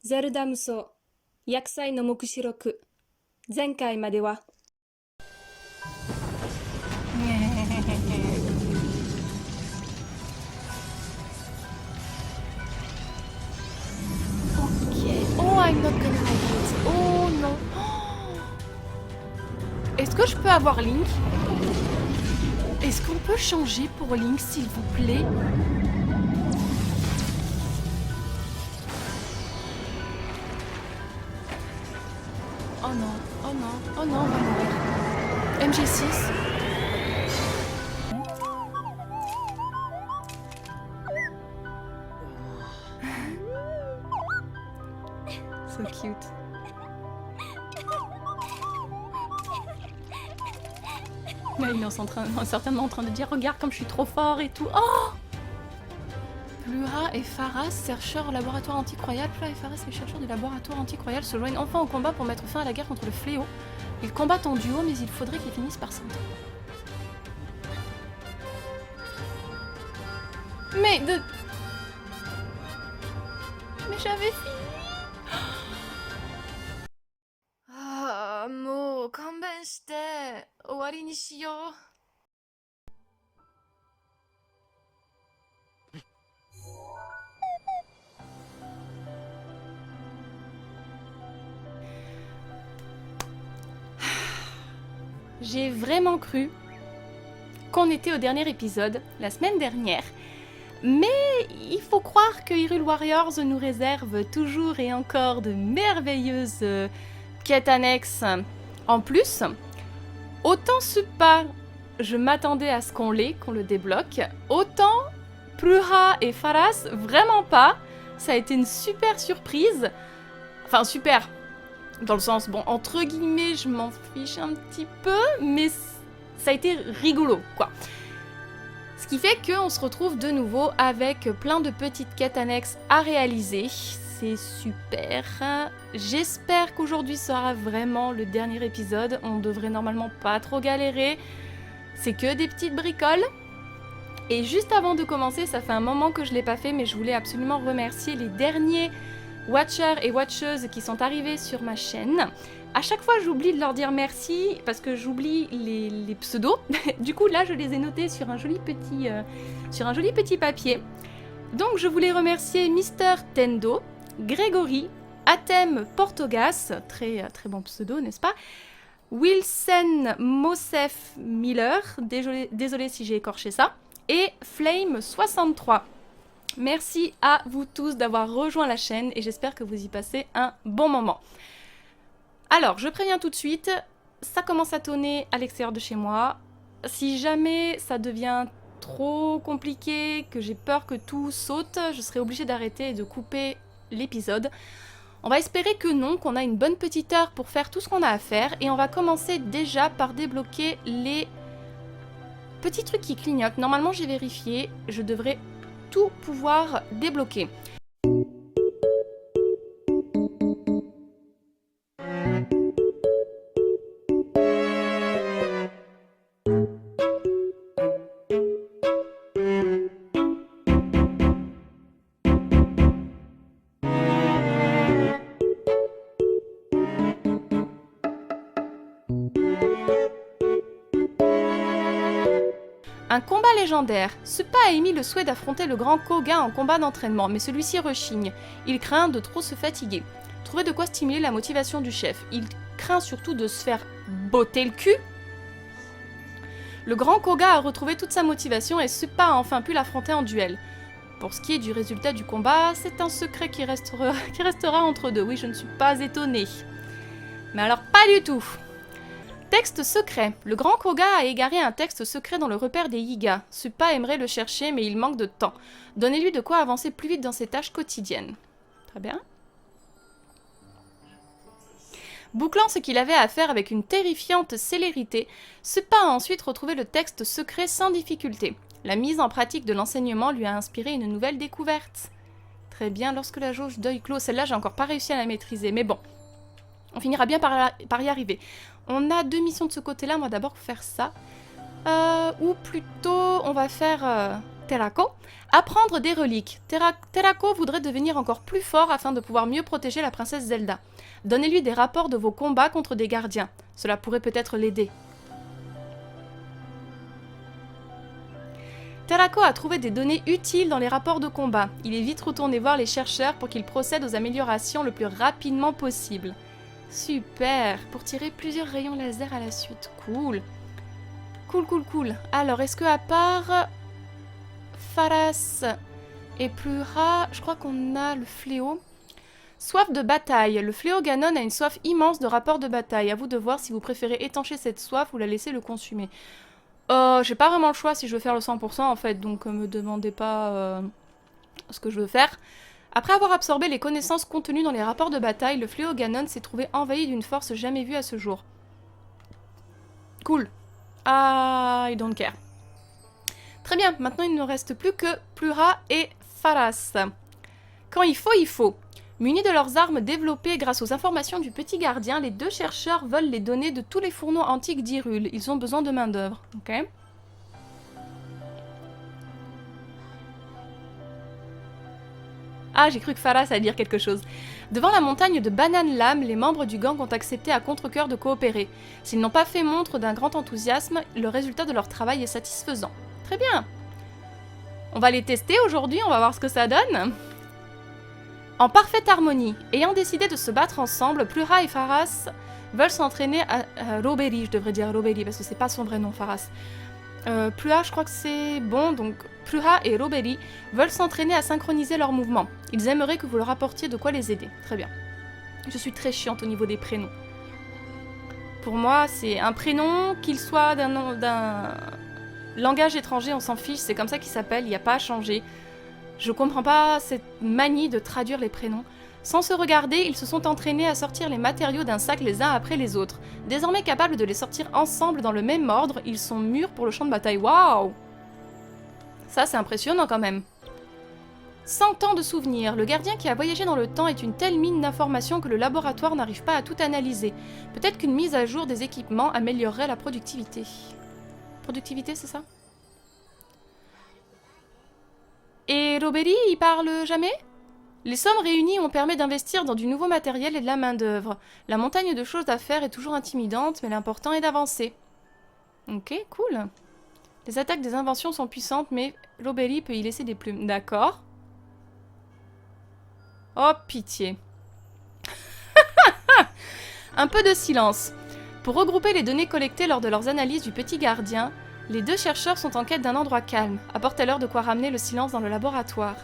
ゼルダ無双、薬剤の目視録。前回までは、Ok. Oh, I'm not gonna like it. Oh non. Est-ce que je peux avoir Link? Est-ce qu'on peut changer pour Link, s'il vous plaît? Oh non, oh non, oh non, on va mourir. MG6. So cute. Là, il est certainement en train de dire regarde comme je suis trop fort et tout. Oh! Plura et Faras, chercheurs au laboratoire anticroyal. Plura et Faras, les chercheurs du laboratoire anticroyal, se joignent enfin au combat pour mettre fin à la guerre contre le fléau. Ils combattent en duo, mais il faudrait qu'ils finissent par s'entendre. Mais de... Mais j'avais fini. Ah, mo, kanben shite, owari ni shiyou. J'ai vraiment cru qu'on était au dernier épisode, la semaine dernière. Mais il faut croire que Hyrule Warriors nous réserve toujours et encore de merveilleuses quêtes annexes en plus. Autant Supa, je m'attendais à ce qu'on le débloque. Autant Plura et Faras, vraiment pas. Ça a été une super surprise. Enfin, super. Dans le sens, bon, entre guillemets, je m'en fiche un petit peu, mais ça a été rigolo, quoi. Ce qui fait qu'on se retrouve de nouveau avec plein de petites quêtes annexes à réaliser. C'est super. J'espère qu'aujourd'hui sera vraiment le dernier épisode. On devrait normalement pas trop galérer. C'est que des petites bricoles. Et juste avant de commencer, ça fait un moment que je l'ai pas fait, mais je voulais absolument remercier les derniers Watchers et Watcheuses qui sont arrivés sur ma chaîne. À chaque fois, j'oublie de leur dire merci parce que j'oublie les pseudos. Du coup, là, je les ai notés sur un joli petit papier. Donc, je voulais remercier Mister Tendo, Grégory, Athème Portogas, très bon pseudo, n'est-ce pas? Wilson Mosef Miller, désolé si j'ai écorché ça, et Flame63. Merci à vous tous d'avoir rejoint la chaîne et j'espère que vous y passez un bon moment. Alors, je préviens tout de suite, ça commence à tonner à l'extérieur de chez moi. Si jamais ça devient trop compliqué, que j'ai peur que tout saute, je serai obligée d'arrêter et de couper l'épisode. On va espérer que non, qu'on a une bonne petite heure pour faire tout ce qu'on a à faire et on va commencer déjà par débloquer les petits trucs qui clignotent. Normalement, j'ai vérifié, je devrais tout pouvoir débloquer. Un combat légendaire. Supa a émis le souhait d'affronter le grand Koga en combat d'entraînement, mais celui-ci rechigne. Il craint de trop se fatiguer. Trouver de quoi stimuler la motivation du chef. Il craint surtout de se faire botter le cul. Le grand Koga a retrouvé toute sa motivation et Supa a enfin pu l'affronter en duel. Pour ce qui est du résultat du combat, c'est un secret qui restera entre deux. Oui, je ne suis pas étonnée. Mais alors pas du tout. Texte secret. Le grand Koga a égaré un texte secret dans le repère des Yiga. Supa aimerait le chercher, mais il manque de temps. Donnez-lui de quoi avancer plus vite dans ses tâches quotidiennes. Très bien. Bouclant ce qu'il avait à faire avec une terrifiante célérité, Supa a ensuite retrouvé le texte secret sans difficulté. La mise en pratique de l'enseignement lui a inspiré une nouvelle découverte. Très bien, lorsque la jauge d'œil clos, celle-là j'ai encore pas réussi à la maîtriser, mais bon. On finira bien par y arriver. On a 2 missions de ce côté-là, on va d'abord faire ça. Ou plutôt, on va faire Terako, apprendre des reliques. Terako voudrait devenir encore plus fort afin de pouvoir mieux protéger la princesse Zelda. Donnez-lui des rapports de vos combats contre des gardiens. Cela pourrait peut-être l'aider. Terako a trouvé des données utiles dans les rapports de combat. Il est vite retourné voir les chercheurs pour qu'ils procèdent aux améliorations le plus rapidement possible. Super, pour tirer plusieurs rayons laser à la suite. Cool. Cool. Alors, est-ce que à part Faras et Plura, je crois qu'on a le fléau. Soif de bataille. Le fléau Ganon a une soif immense de rapports de bataille. À vous de voir si vous préférez étancher cette soif ou la laisser le consumer. J'ai pas vraiment le choix si je veux faire le 100% en fait, donc me demandez pas ce que je veux faire. Après avoir absorbé les connaissances contenues dans les rapports de bataille, le fléau Ganon s'est trouvé envahi d'une force jamais vue à ce jour. Cool. I don't care. Très bien, maintenant il ne reste plus que Plura et Faras. Quand il faut, il faut. Munis de leurs armes développées grâce aux informations du petit gardien, les deux chercheurs veulent les données de tous les fourneaux antiques d'Hyrule. Ils ont besoin de main-d'œuvre. Ok. Ah, j'ai cru que Faras allait dire quelque chose. Devant la montagne de Banane Lame, les membres du gang ont accepté à contre-cœur de coopérer. S'ils n'ont pas fait montre d'un grand enthousiasme, le résultat de leur travail est satisfaisant. Très bien. On va les tester aujourd'hui, on va voir ce que ça donne. En parfaite harmonie, ayant décidé de se battre ensemble, Plura et Faras veulent s'entraîner à Roberi, je devrais dire Roberi parce que c'est pas son vrai nom, Faras. Plura, je crois que c'est bon, donc Plura et Roberi veulent s'entraîner à synchroniser leurs mouvements. Ils aimeraient que vous leur apportiez de quoi les aider. Très bien. Je suis très chiante au niveau des prénoms. Pour moi, c'est un prénom, qu'il soit d'un langage étranger, on s'en fiche, c'est comme ça qu'il s'appelle, il n'y a pas à changer. Je comprends pas cette manie de traduire les prénoms. Sans se regarder, ils se sont entraînés à sortir les matériaux d'un sac les uns après les autres. Désormais capables de les sortir ensemble dans le même ordre, ils sont mûrs pour le champ de bataille. Waouh! Ça, c'est impressionnant quand même. 100 ans de souvenirs. Le gardien qui a voyagé dans le temps est une telle mine d'informations que le laboratoire n'arrive pas à tout analyser. Peut-être qu'une mise à jour des équipements améliorerait la productivité. Productivité, c'est ça? Et Roberi, il parle jamais? Les sommes réunies ont permis d'investir dans du nouveau matériel et de la main-d'œuvre. La montagne de choses à faire est toujours intimidante, mais l'important est d'avancer. Ok, cool. Les attaques des inventions sont puissantes, mais Roberi peut y laisser des plumes. D'accord. Oh, pitié. Un peu de silence. Pour regrouper les données collectées lors de leurs analyses du petit gardien, les deux chercheurs sont en quête d'un endroit calme. Apportez-leur de quoi ramener le silence dans le laboratoire.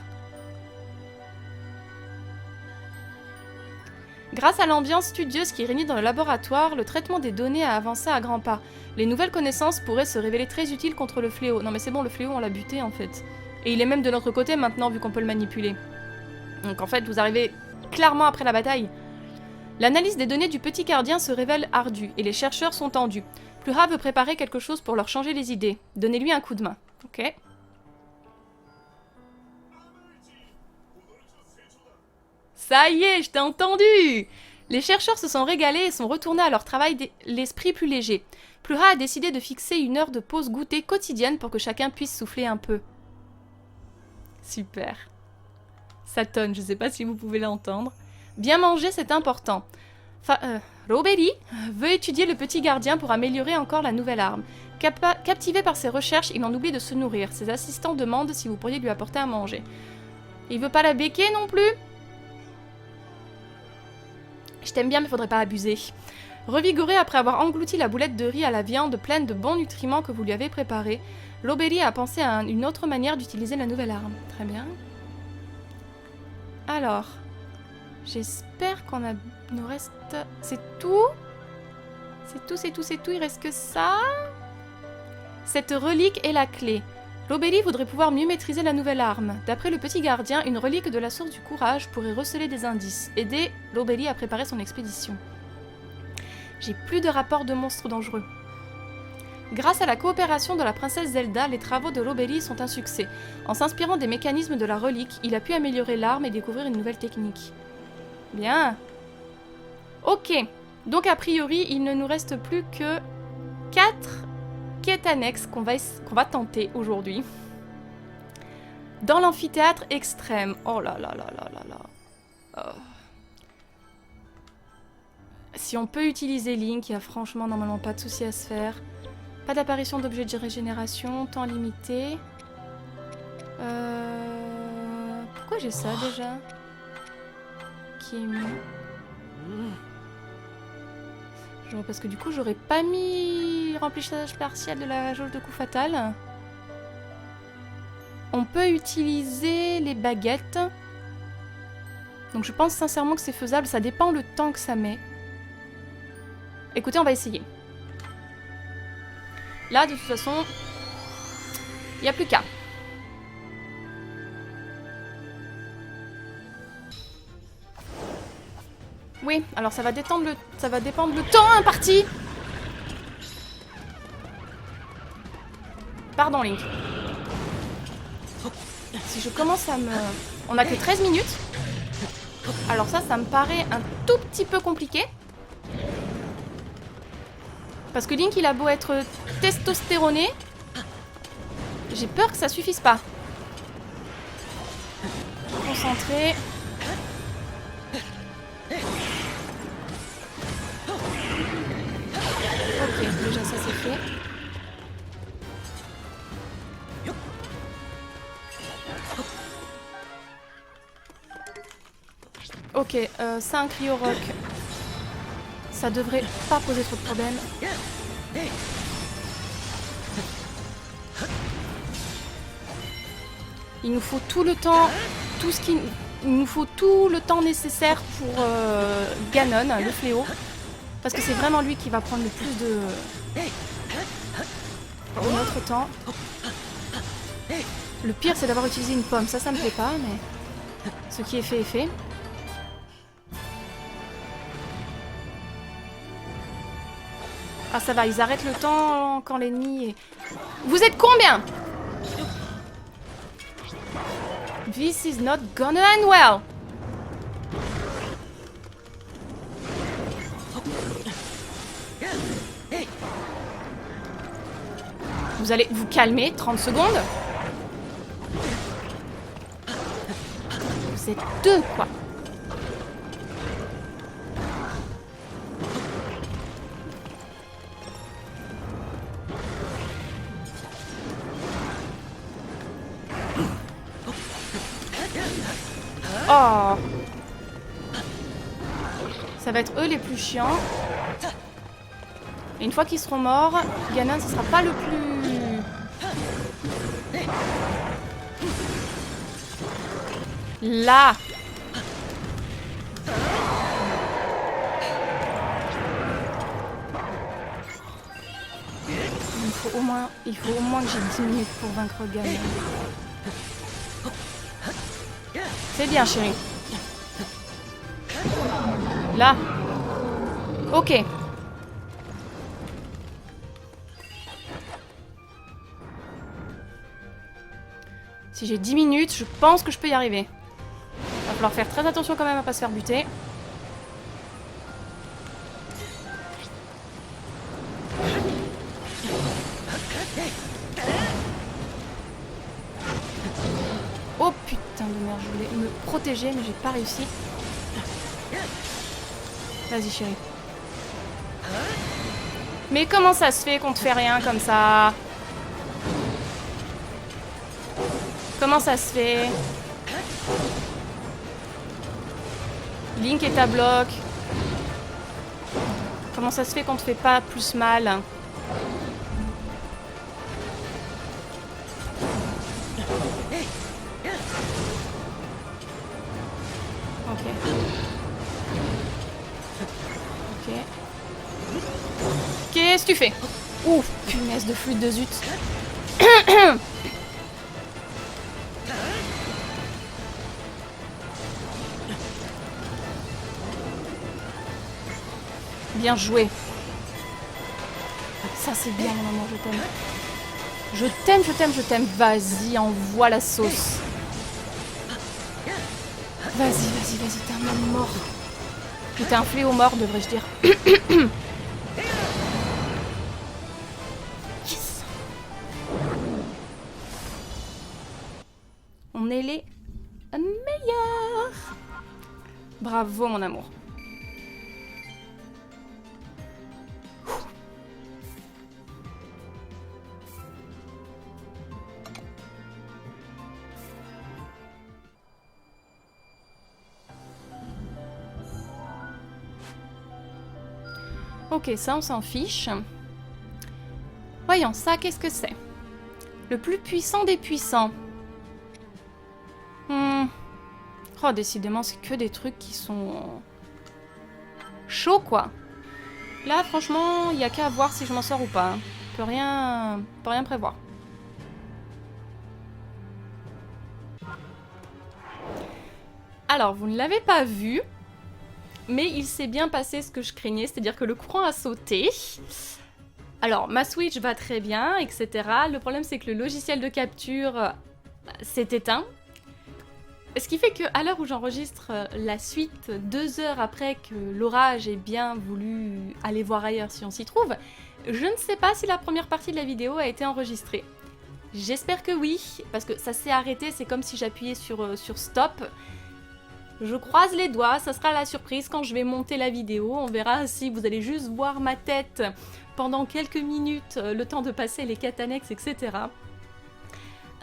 Grâce à l'ambiance studieuse qui régnait dans le laboratoire, le traitement des données a avancé à grands pas. Les nouvelles connaissances pourraient se révéler très utiles contre le fléau. Non mais c'est bon, le fléau on l'a buté en fait. Et il est même de notre côté maintenant vu qu'on peut le manipuler. Donc en fait vous arrivez clairement après la bataille. L'analyse des données du petit gardien se révèle ardue et les chercheurs sont tendus. Plura veut préparer quelque chose pour leur changer les idées. Donnez-lui un coup de main. Ok. Ça y est, je t'ai entendu! Les chercheurs se sont régalés et sont retournés à leur travail l'esprit plus léger. Plura a décidé de fixer une heure de pause goûter quotidienne pour que chacun puisse souffler un peu. Super. Ça tonne, je sais pas si vous pouvez l'entendre. Bien manger, c'est important. Roberi veut étudier le petit gardien pour améliorer encore la nouvelle arme. Captivé par ses recherches, il en oublie de se nourrir. Ses assistants demandent si vous pourriez lui apporter à manger. Il veut pas la béquer non plus? Je t'aime bien, mais faudrait pas abuser. Revigoré après avoir englouti la boulette de riz à la viande pleine de bons nutriments que vous lui avez préparés, Roberi a pensé à une autre manière d'utiliser la nouvelle arme. Très bien. Alors, j'espère qu'on a... nous reste... C'est tout? C'est tout, il reste que ça? Cette relique est la clé. Roberi voudrait pouvoir mieux maîtriser la nouvelle arme. D'après le petit gardien, une relique de la source du courage pourrait receler des indices, aider Roberi à préparer son expédition. J'ai plus de rapports de monstres dangereux. Grâce à la coopération de la princesse Zelda, les travaux de Roberi sont un succès. En s'inspirant des mécanismes de la relique, il a pu améliorer l'arme et découvrir une nouvelle technique. Bien. Ok. Donc a priori, il ne nous reste plus que 4 quêtes annexes qu'on va tenter aujourd'hui. Dans l'amphithéâtre extrême. Oh là là là là là là. Oh. Si on peut utiliser Link, il n'y a franchement normalement pas de souci à se faire. Pas d'apparition d'objets de régénération, temps limité. Pourquoi j'ai ça déjà? Qui est mis? Genre, parce que du coup j'aurais pas mis remplissage partiel de la jauge de coup fatal. On peut utiliser les baguettes. Donc je pense sincèrement que c'est faisable, ça dépend le temps que ça met. Écoutez, on va essayer. Là, de toute façon, il n'y a plus qu'à. Oui, alors ça va dépendre le temps imparti. Pardon, Link. Si je commence à me... On a que 13 minutes. Alors ça me paraît un tout petit peu compliqué. Parce que Link, il a beau être testostéroné, j'ai peur que ça suffise pas. Concentré. Ok, déjà ça c'est fait. Ok, ça un cryo rock. Ça devrait pas poser trop de problème. Il nous faut tout le temps, il nous faut tout le temps nécessaire pour Ganon, le fléau, parce que c'est vraiment lui qui va prendre le plus de notre temps. Le pire, c'est d'avoir utilisé une pomme. Ça me plaît pas, mais ce qui est fait est fait. Ah, ça va, ils arrêtent le temps quand l'ennemi est... Vous êtes combien? This is not gonna end well. Vous allez vous calmer 30 secondes. Vous êtes deux, quoi. Oh! Ça va être eux les plus chiants. Et une fois qu'ils seront morts, Ganon, ce sera pas le plus... Là! Il faut au moins que j'ai 10 minutes pour vaincre Ganon. C'est bien, chérie. Là. Ok. Si j'ai 10 minutes, je pense que je peux y arriver. Va falloir faire très attention quand même à pas se faire buter. Oh putain de merde, je voulais me protéger mais j'ai pas réussi. Vas-y chérie. Mais comment ça se fait qu'on te fait rien comme ça? Comment ça se fait? Link est à bloc. Comment ça se fait qu'on te fait pas plus mal? Ok. Ok. Qu'est-ce que tu fais? Ouf, punaise de flûte de zut. Bien joué. Ça c'est bien mon amour, je t'aime. Je t'aime, je t'aime, je t'aime. Vas-y, envoie la sauce. Vas-y, vas-y, vas-y, t'es un homme mort. Ou t'es un fléau mort, devrais-je dire. Yes. On Bravo, mon amour. Ok, ça, on s'en fiche. Voyons, ça, qu'est-ce que c'est? Le plus puissant des puissants. Oh, décidément, c'est que des trucs qui sont... chauds, quoi. Là, franchement, il n'y a qu'à voir si je m'en sors ou pas. Hein. On peut rien prévoir. Alors, vous ne l'avez pas vu, mais il s'est bien passé ce que je craignais, c'est-à-dire que le courant a sauté. Alors, ma Switch va très bien, etc. Le problème, c'est que le logiciel de capture s'est éteint. Ce qui fait qu'à l'heure où j'enregistre la suite, 2 heures après que l'orage ait bien voulu aller voir ailleurs si on s'y trouve, je ne sais pas si la première partie de la vidéo a été enregistrée. J'espère que oui, parce que ça s'est arrêté, c'est comme si j'appuyais sur stop. Je croise les doigts, ça sera la surprise quand je vais monter la vidéo. On verra si vous allez juste voir ma tête pendant quelques minutes, le temps de passer les quêtes annexes, etc.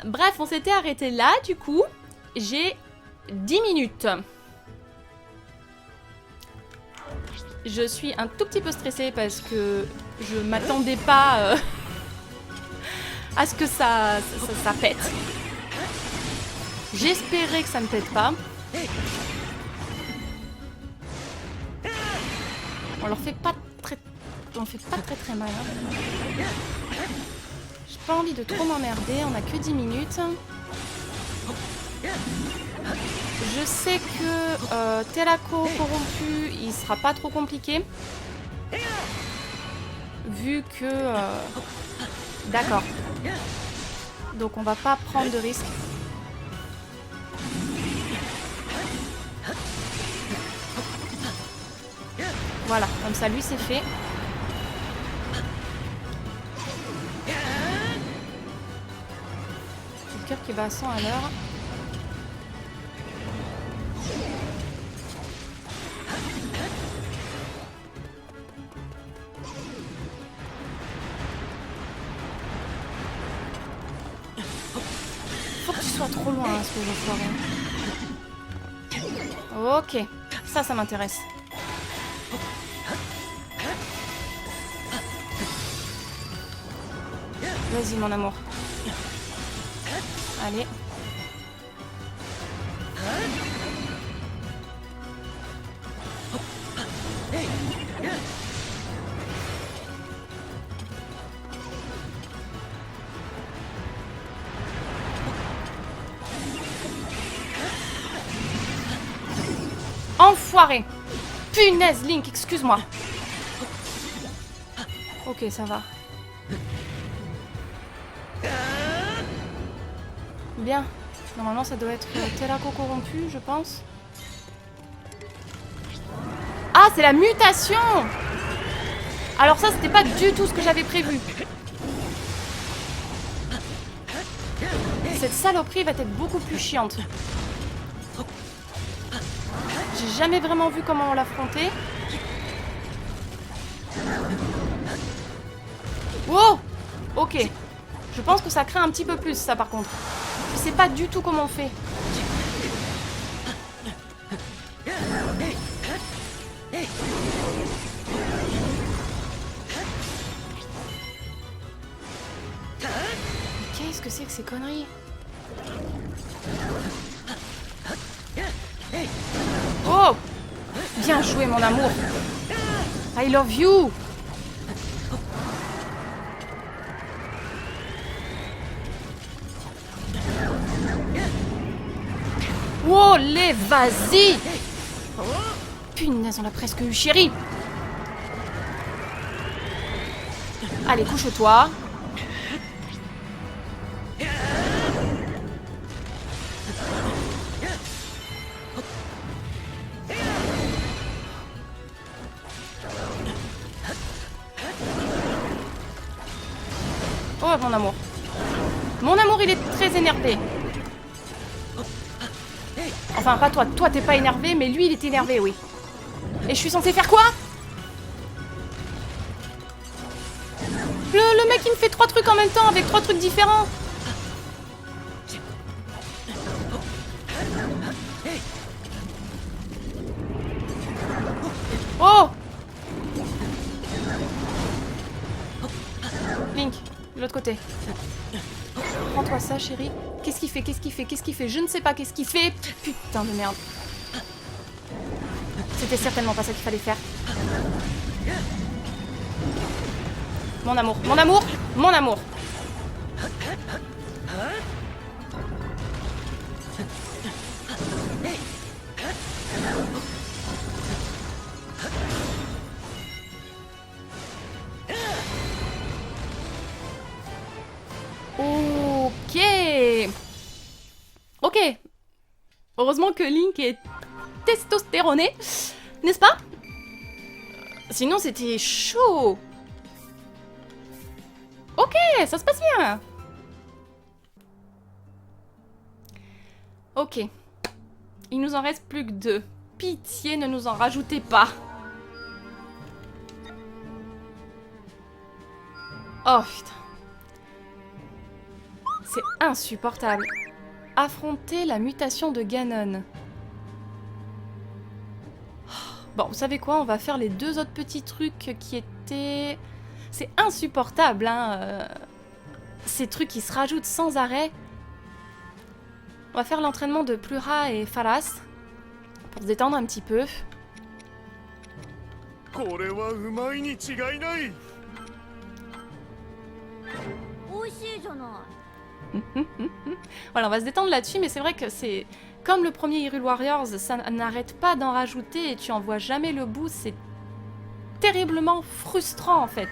Bref, on s'était arrêté là, du coup. J'ai 10 minutes. Je suis un tout petit peu stressée parce que je m'attendais pas à ce que ça pète. J'espérais que ça ne pète pas. On leur fait pas très mal. Hein. J'ai pas envie de trop m'emmerder, on a que 10 minutes. Je sais que Telako corrompu, il sera pas trop compliqué. Vu que... D'accord. Donc on va pas prendre de risques. Voilà, comme ça lui c'est fait. Le cœur qui bat à 100 à l'heure. Faut que tu sois trop loin, hein, ce que je ferai. Ok, ça m'intéresse. Vas-y, mon amour. Allez. Enfoiré! Punaise, Link, excuse-moi. Ok, ça va. Bien. Normalement, ça doit être Telako corrompu, je pense. Ah, c'est la mutation! Alors ça, c'était pas du tout ce que j'avais prévu. Cette saloperie va être beaucoup plus chiante. J'ai jamais vraiment vu comment on l'affrontait. Wow! Ok. Je pense que ça craint un petit peu plus, ça, par contre. Je sais pas du tout comment on fait. Qu'est-ce que c'est que ces conneries? Oh! Bien joué, mon amour. I love you. Oh, les vas-y. Punaise, on l'a presque eu, chérie. Allez, couche-toi. Oh, mon amour. Mon amour, il est très énervé. Enfin, pas toi. Toi, t'es pas énervé, mais lui, il est énervé, oui. Et je suis censée faire quoi? Le mec, il me fait 3 trucs en même temps, avec 3 trucs différents. Oh! Link, de l'autre côté. Prends-toi ça, chérie. Qu'est-ce qu'il fait? Qu'est-ce qu'il fait? Qu'est-ce qu'il fait? Je ne sais pas qu'est-ce qu'il fait. Putain de merde. C'était certainement pas ça qu'il fallait faire. Mon amour, mon amour, mon amour. Ok. Ok. Heureusement que Link est testostéroné, n'est-ce pas? Sinon, c'était chaud. Ok, ça se passe bien. Ok. Il nous en reste plus que 2. Pitié, ne nous en rajoutez pas. Oh putain. C'est insupportable. Affronter la mutation de Ganon. Bon, vous savez quoi? On va faire les 2 autres petits trucs qui étaient... C'est insupportable, hein. Ces trucs qui se rajoutent sans arrêt. On va faire l'entraînement de Plura et Falas. Pour se détendre un petit peu. Voilà, on va se détendre là-dessus, mais c'est vrai que c'est... Comme le premier Hyrule Warriors, ça n'arrête pas d'en rajouter et tu en vois jamais le bout, c'est terriblement frustrant en fait.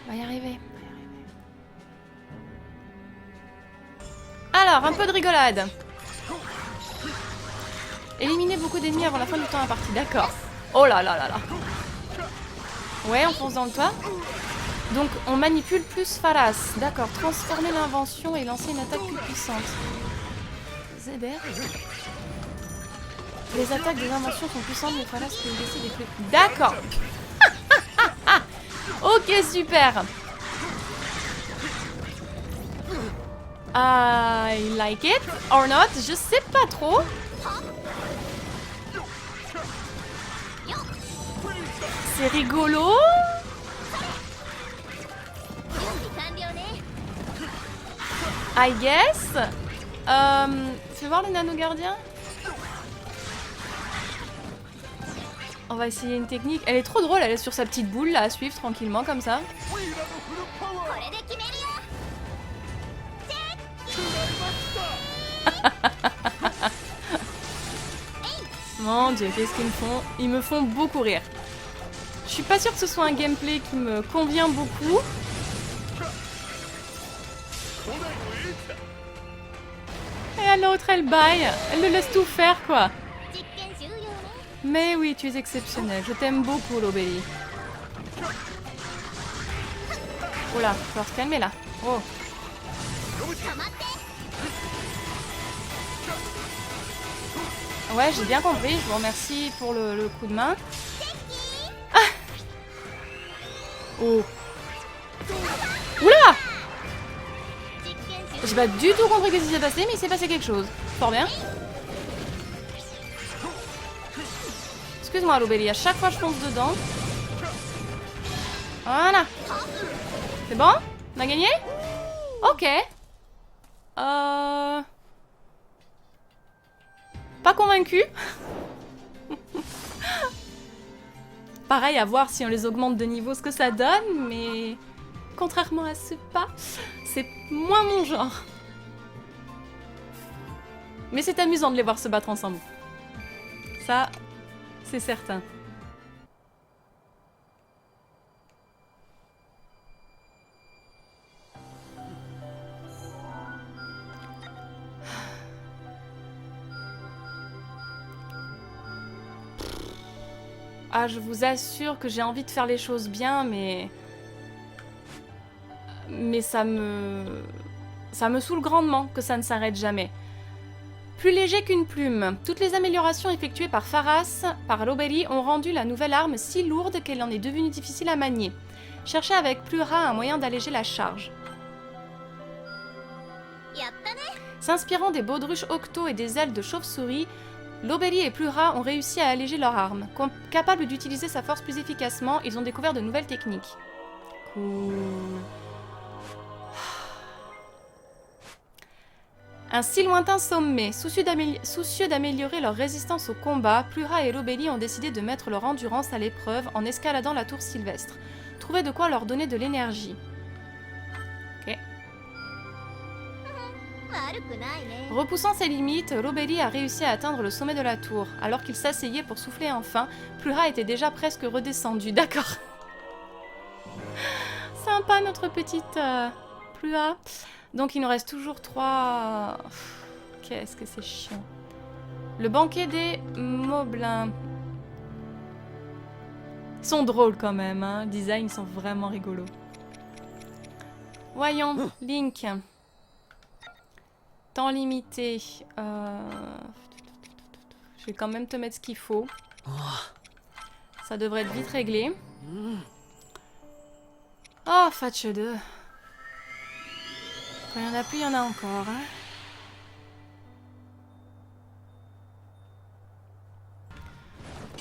On va y arriver. Alors, un peu de rigolade. Éliminer beaucoup d'ennemis avant la fin du temps imparti, d'accord. Oh là là là là. Ouais, on fonce dans le toit. Donc, on manipule plus Falas. D'accord, transformer l'invention et lancer une attaque plus puissante. Zébert. Les attaques des inventions sont puissantes, mais Falas peut laisser des trucs. D'accord. Ok, super. I like it or not, je sais pas trop. C'est rigolo. I guess. Fais voir les nano-gardiens. On va essayer une technique. Elle est trop drôle, elle est sur sa petite boule là, à suivre tranquillement comme ça. Mon dieu, qu'est-ce qu'ils me font? Ils me font beaucoup rire. Je suis pas sûre que ce soit un gameplay qui me convient beaucoup. Et à l'autre, elle baille. Elle le laisse tout faire, quoi. Mais oui, tu es exceptionnel. Je t'aime beaucoup, l'Obéli. Oula, faut se calmer là. Oh. Ouais, j'ai bien compris. Je vous remercie pour le coup de main. Ah. Oh. Oula! J'ai pas du tout compris ce qui s'est passé, mais il s'est passé quelque chose. Fort bien. Excuse-moi, Lobéli, à chaque fois je fonce dedans. Voilà. C'est bon? On a gagné? Ok. Pas convaincu. Pareil, à voir si on les augmente de niveau ce que ça donne, mais... Contrairement à ce pas, c'est moins mon genre. Mais c'est amusant de les voir se battre ensemble. Ça, c'est certain. Ah, je vous assure que j'ai envie de faire les choses bien, mais ça me Ça me saoule grandement que ça ne s'arrête jamais. Plus léger qu'une plume, toutes les améliorations effectuées par Pharas, par Lobeli, ont rendu la nouvelle arme si lourde qu'elle en est devenue difficile à manier. Cherchez avec Plura un moyen d'alléger la charge. S'inspirant des baudruches octo et des ailes de chauve-souris, Lobeli et Plura ont réussi à alléger leur arme. Capables d'utiliser sa force plus efficacement, ils ont découvert de nouvelles techniques. Cool. Un si lointain sommet, soucieux d'améliorer leur résistance au combat, Plura et Lobeli ont décidé de mettre leur endurance à l'épreuve en escaladant la tour Sylvestre. Trouver de quoi leur donner de l'énergie. Ok. Repoussant ses limites, Lobeli a réussi à atteindre le sommet de la tour. Alors qu'il s'asseyait pour souffler enfin, Plura était déjà presque redescendu. D'accord. Sympa notre petite Plura. Donc il nous reste toujours 3... Qu'est-ce que c'est chiant. Le banquet des Moblins. Ils sont drôles quand même, hein. Les designs sont vraiment rigolos. Voyons, Link. Temps limité. Je vais quand même te mettre ce qu'il faut. Ça devrait être vite réglé. Oh, Fatche 2. Quand il n'y en a plus, il y en a encore. Hein.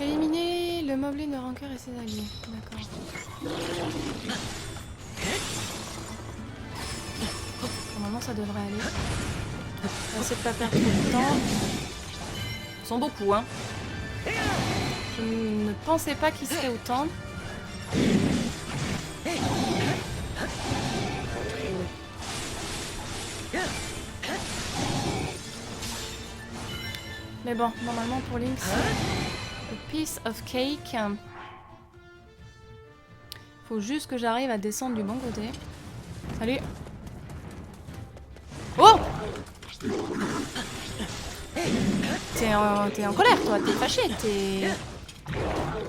Éliminer le moblin de rancœur et ses alliés. D'accord. Normalement, ça devrait aller. On va essayer de pas perdre trop de temps. Ils sont beaucoup, hein. Je ne pensais pas qu'ils seraient autant. Mais bon, normalement pour Link, c'est a piece of cake. Faut juste que j'arrive à descendre du bon côté. Salut. Oh! T'es en colère, toi. T'es fâché. T'es...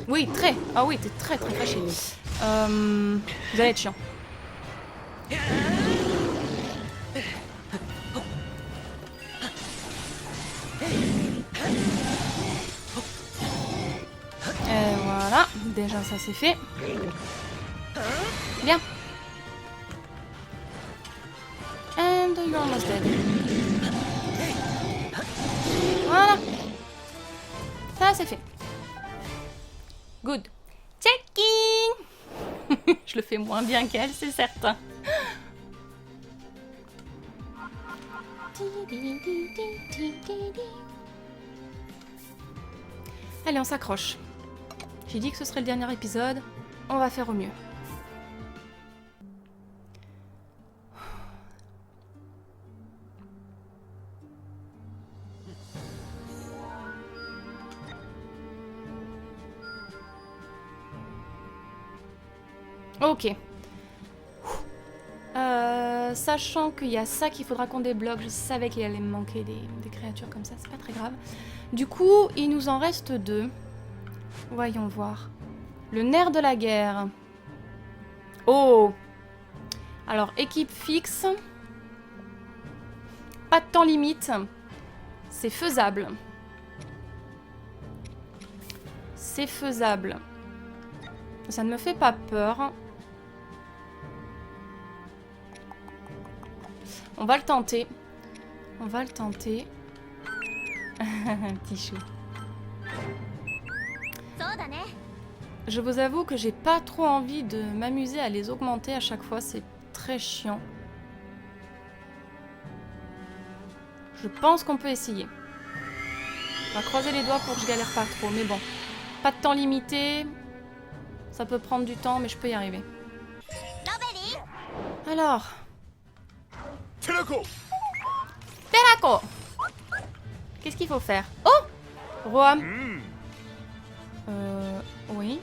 Oui, très. Ah oui, t'es très très fâché. Vous allez être chiant. Et voilà, déjà ça c'est fait. Bien. And you're almost dead. Voilà. Ça c'est fait. Good. Checking. Je le fais moins bien qu'elle, c'est certain. Allez, on s'accroche. J'ai dit que ce serait le dernier épisode. On va faire au mieux. Ok. Sachant qu'il y a ça qu'il faudra qu'on débloque, je savais qu'il allait me manquer des créatures comme ça, c'est pas très grave. Du coup, il nous en reste 2. Voyons voir. Le nerf de la guerre. Oh! Alors, équipe fixe. Pas de temps limite. C'est faisable. C'est faisable. Ça ne me fait pas peur. On va le tenter. On va le tenter. Petit chou. Je vous avoue que j'ai pas trop envie de m'amuser à les augmenter à chaque fois. C'est très chiant. Je pense qu'on peut essayer. On va croiser les doigts pour que je galère pas trop. Mais bon, pas de temps limité. Ça peut prendre du temps, mais je peux y arriver. Alors... Terako! Qu'est-ce qu'il faut faire? Oh! Roam. Oui.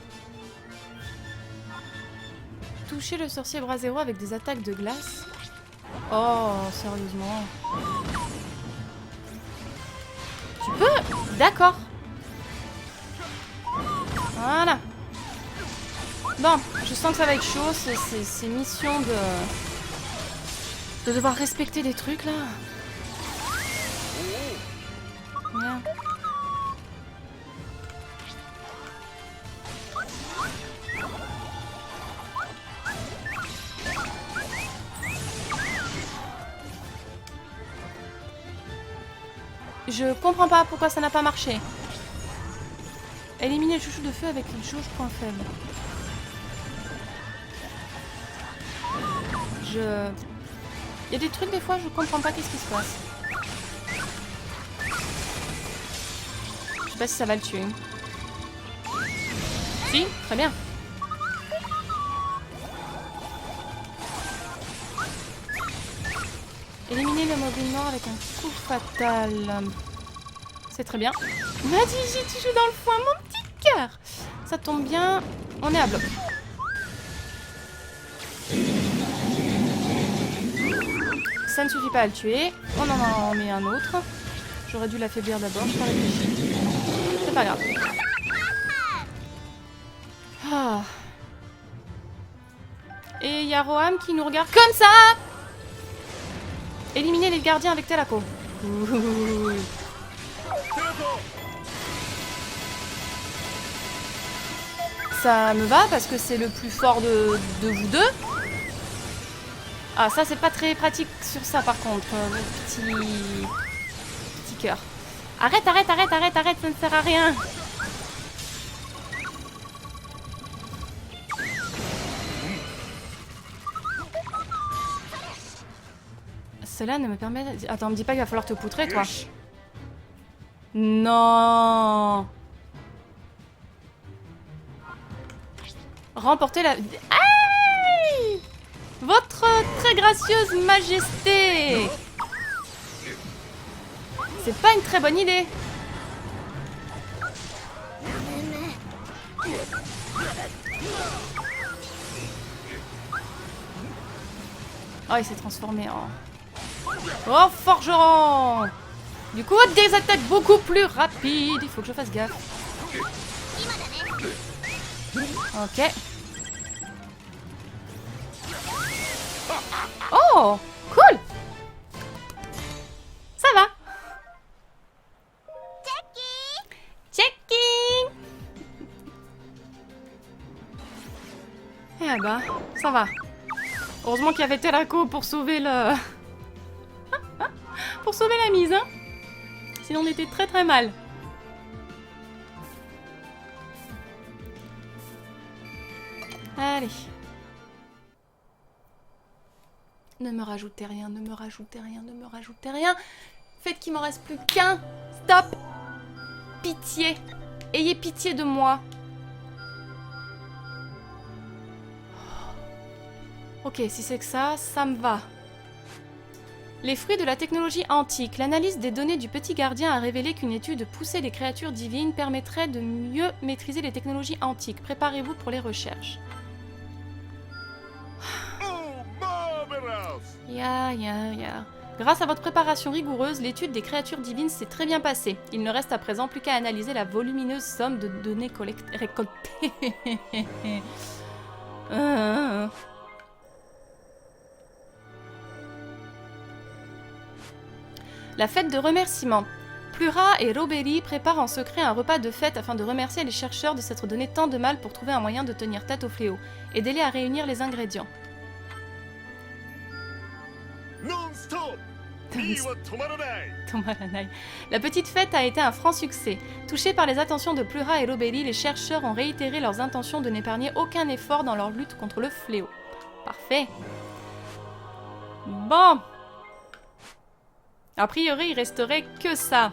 Toucher le sorcier bras zéro avec des attaques de glace. Oh, sérieusement. Tu peux? D'accord. Voilà. Bon, je sens que ça va être chaud, ces missions de... De devoir respecter des trucs là. Merde. Je comprends pas pourquoi ça n'a pas marché. Éliminer le chouchou de feu avec une jauge point faible. Il y a des trucs des fois je comprends pas qu'est-ce qui se passe. Je sais pas si ça va le tuer. Si, très bien. Éliminer le mobile mort avec un coup fatal. C'est très bien. Madigi, tu joues dans le foin, mon petit cœur. Ça tombe bien, on est à bloc. Ça ne suffit pas à le tuer. On en met un autre. J'aurais dû l'affaiblir d'abord, je pas réfléchi. C'est pas grave. Ah. Et il y a Roham qui nous regarde comme ça. Éliminer les gardiens avec Telako. Ouh. Ça me va parce que c'est le plus fort de vous deux. Ah, ça c'est pas très pratique sur ça par contre. Le petit cœur. Arrête, arrête, arrête, arrête, arrête, ça ne sert à rien. Cela ne me permet... Attends, me dis pas qu'il va falloir te poutrer, toi. Non. Remporter la... Aïe! Votre très gracieuse majesté. C'est pas une très bonne idée. Oh, il s'est transformé en... Oh, forgeron! Du coup, des attaques beaucoup plus rapides. Il faut que je fasse gaffe. Ok. Oh, cool! Ça va. Checking! Eh ben, ça va. Heureusement qu'il y avait Telako pour sauver le... pour sauver la mise, hein. Sinon on était très très mal. Allez. Ne me rajoutez rien, ne me rajoutez rien, ne me rajoutez rien. Faites qu'il m'en reste plus qu'un. Stop. Pitié. Ayez pitié de moi. Ok, si c'est que ça me va. Les fruits de la technologie antique. L'analyse des données du petit gardien a révélé qu'une étude poussée des créatures divines permettrait de mieux maîtriser les technologies antiques. Préparez-vous pour les recherches. Ya. Grâce à votre préparation rigoureuse, l'étude des créatures divines s'est très bien passée. Il ne reste à présent plus qu'à analyser la volumineuse somme de données récoltées. La fête de remerciement. Plura et Roberi préparent en secret un repas de fête afin de remercier les chercheurs de s'être donné tant de mal pour trouver un moyen de tenir tête au fléau. Aidez-les à réunir les ingrédients. Tomaranai. La petite fête a été un franc succès. Touchés par les attentions de Plura et Roberi, les chercheurs ont réitéré leurs intentions de n'épargner aucun effort dans leur lutte contre le fléau. Parfait. Bon. A priori, il resterait que ça.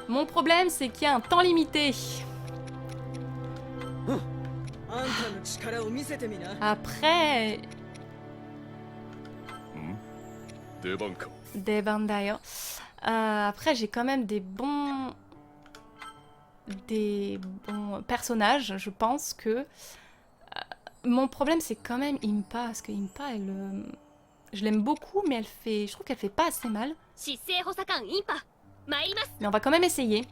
Mon problème, c'est qu'il y a un temps limité. Après... Debandayo. Après, j'ai quand même des bons personnages. Je pense que... mon problème, c'est quand même Impa. Parce que Impa, elle... je l'aime beaucoup, mais je trouve qu'elle fait pas assez mal. Mais on va quand même essayer.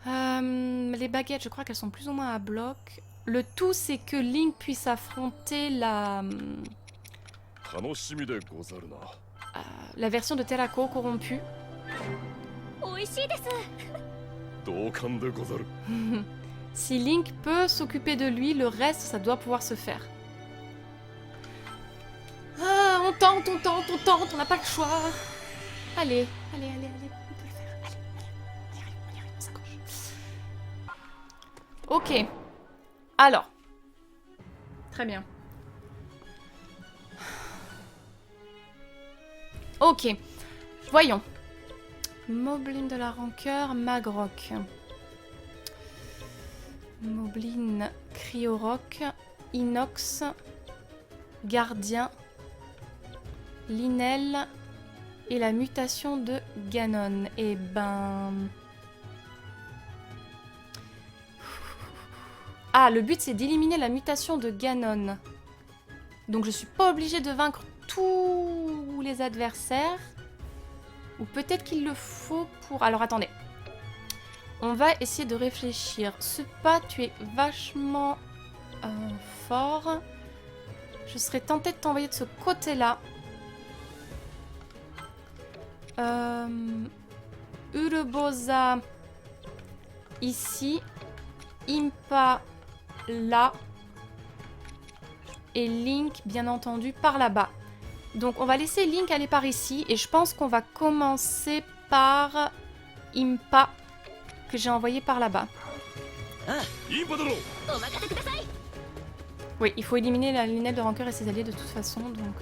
Les baguettes, je crois qu'elles sont plus ou moins à bloc. Le tout, c'est que Link puisse affronter la version de Terako corrompue. 美味しいです。 Si Link peut s'occuper de lui, le reste, ça doit pouvoir se faire. Ah, on tente, on n'a pas le choix. Allez, on peut le faire. Allez, on y arrive, on s'accroche. Ok. Alors. Très bien. Ok. Voyons. Moblin de la rancœur, Magrock. Moblin, Cryorock, Inox, Gardien, Linel et la mutation de Ganon. Eh ben... Ah, le but c'est d'éliminer la mutation de Ganon. Donc je suis pas obligée de vaincre tous les adversaires. Ou peut-être qu'il le faut pour... Alors attendez. On va essayer de réfléchir. Supa, tu es vachement fort. Je serais tentée de t'envoyer de ce côté-là. Urbosa ici. Impa là. Et Link, bien entendu, par là-bas. Donc on va laisser Link aller par ici. Et je pense qu'on va commencer par Impa, que j'ai envoyé par là-bas. Oui, il faut éliminer la lunette de rancœur et ses alliés de toute façon. Donc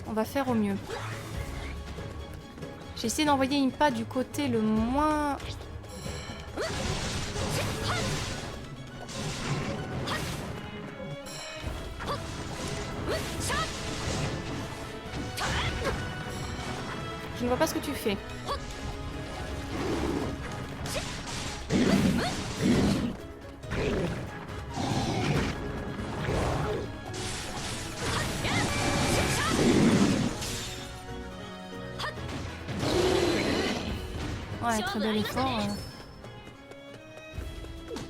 on va faire au mieux. J'ai essayé d'envoyer Impa du côté le moins... Je ne vois pas ce que tu fais. Ouais, très bel effort.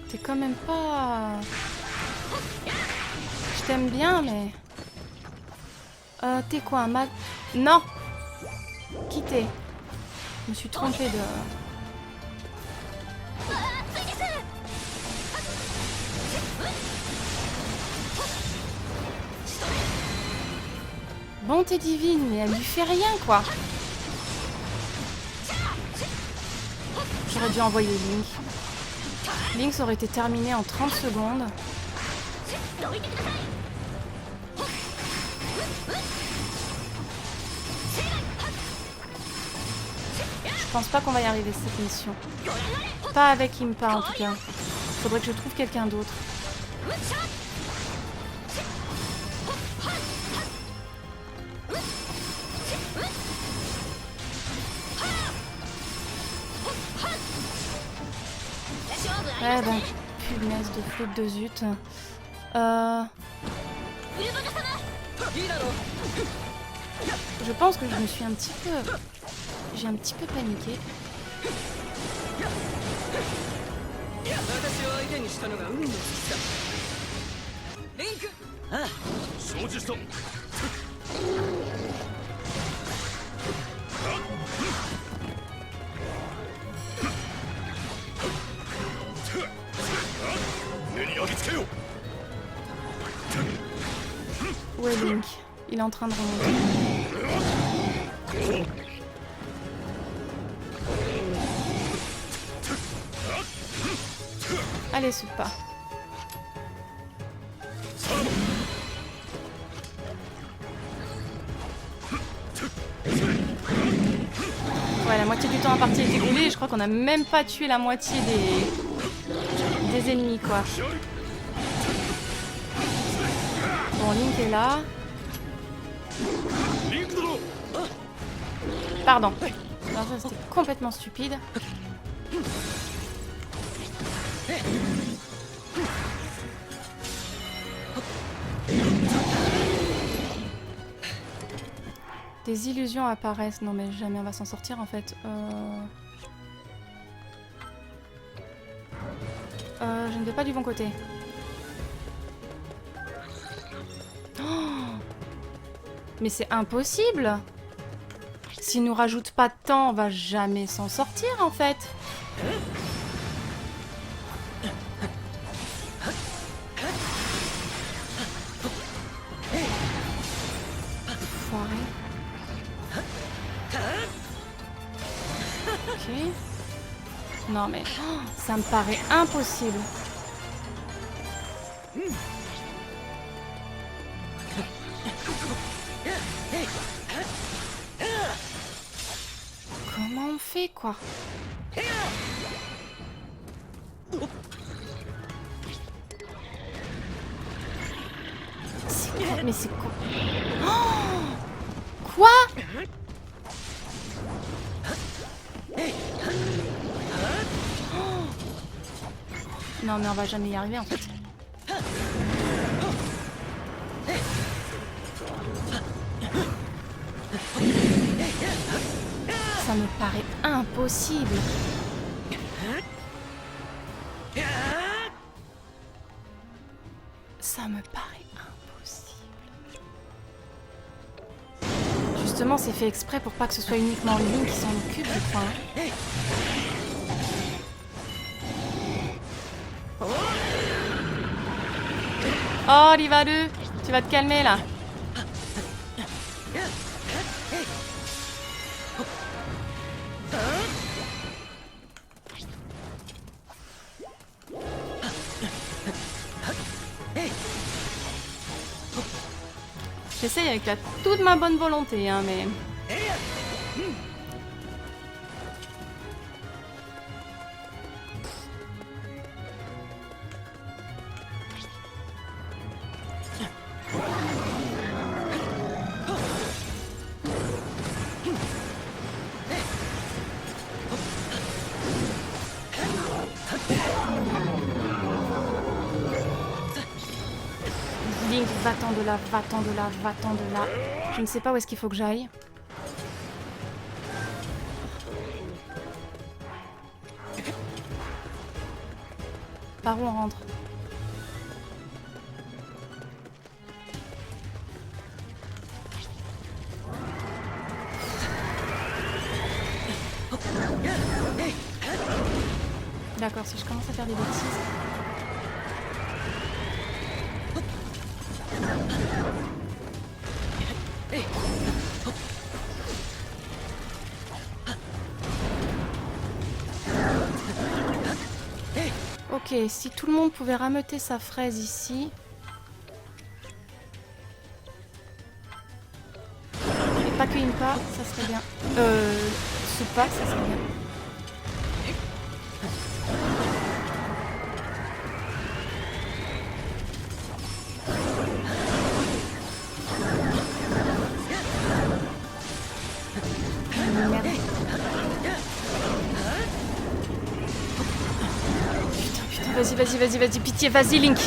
T'es quand même pas... Je t'aime bien, mais... t'es quoi, un mag... Non! Quitter. Je me suis trompée de... Bonté divine, mais elle lui fait rien, quoi. J'aurais dû envoyer Link. Link, ça aurait été terminé en 30 secondes. Je pense pas qu'on va y arriver cette mission. Pas avec Impa en tout cas. Faudrait que je trouve quelqu'un d'autre. Ouais bon, punaise de flûte de zut. Je pense que je me suis un petit peu... J'ai un petit peu paniqué. Où est Link? Il est en train de remonter. Allez, Supa. Ouais, la moitié du temps à partie est écoulée et je crois qu'on a même pas tué la moitié des ennemis, quoi. Bon, Link est là. Pardon. Alors, ça, c'était complètement stupide. Des illusions apparaissent. Non mais jamais on va s'en sortir en fait. Je ne vais pas du bon côté. Mais c'est impossible. S'il nous rajoute pas de temps, on va jamais s'en sortir en fait. Foiré. Ok. Non mais ça me paraît impossible. Comment on fait quoi? C'est quoi? Mais c'est quoi? Oh, quoi? Non mais on va jamais y arriver en fait. Ça me paraît impossible. Ça me paraît impossible. Justement, c'est fait exprès pour pas que ce soit uniquement Link qui s'en occupe, je crois. Oh, Rivaru, tu vas te calmer là. J'essaye avec toute ma bonne volonté, hein, mais... Link, va-t'en de là, va-t'en de là, va-t'en de là. Je ne sais pas où est-ce qu'il faut que j'aille. Par où on rentre? D'accord, si je commence à faire des bêtises... Ok, si tout le monde pouvait rameuter sa fraise ici... Et pas qu'une pas, ça serait bien. Ce pas, ça serait bien. Merde. Putain, vas-y, pitié, vas-y, Link.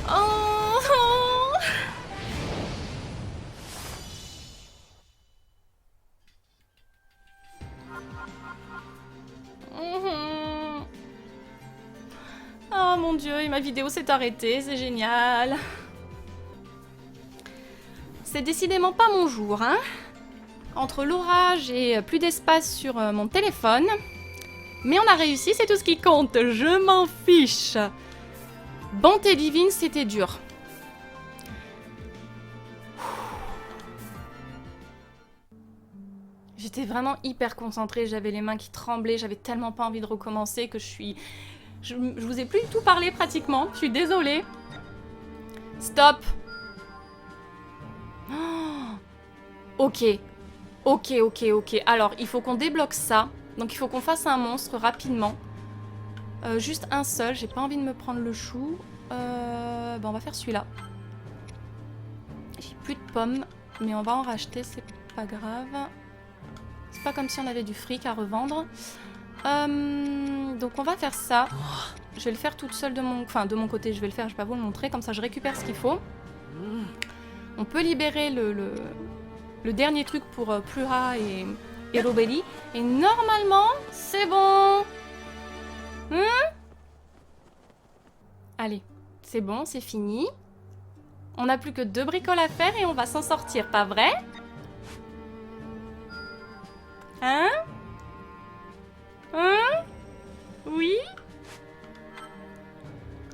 Oh, oh. Oh mon dieu, et ma vidéo s'est arrêtée, c'est génial. C'est décidément pas mon jour, hein. Entre l'orage et plus d'espace sur mon téléphone. Mais on a réussi, c'est tout ce qui compte, je m'en fiche. Bonté divine, c'était dur. J'étais vraiment hyper concentrée, j'avais les mains qui tremblaient, j'avais tellement pas envie de recommencer que je vous ai plus du tout parlé pratiquement, je suis désolée. Stop. Oh. Ok. Alors, il faut qu'on débloque ça. Donc, il faut qu'on fasse un monstre rapidement. Juste un seul. J'ai pas envie de me prendre le chou. Bon, on va faire celui-là. J'ai plus de pommes. Mais on va en racheter. C'est pas grave. C'est pas comme si on avait du fric à revendre. Donc, on va faire ça. Je vais le faire toute seule de mon... Enfin, de mon côté, je vais le faire. Je vais pas vous le montrer. Comme ça, je récupère ce qu'il faut. On peut libérer le dernier truc pour Plura et Robelli. Et normalement, c'est bon. Allez, c'est bon, c'est fini. On n'a plus que 2 bricoles à faire et on va s'en sortir, pas vrai? Hein? Hein? Oui?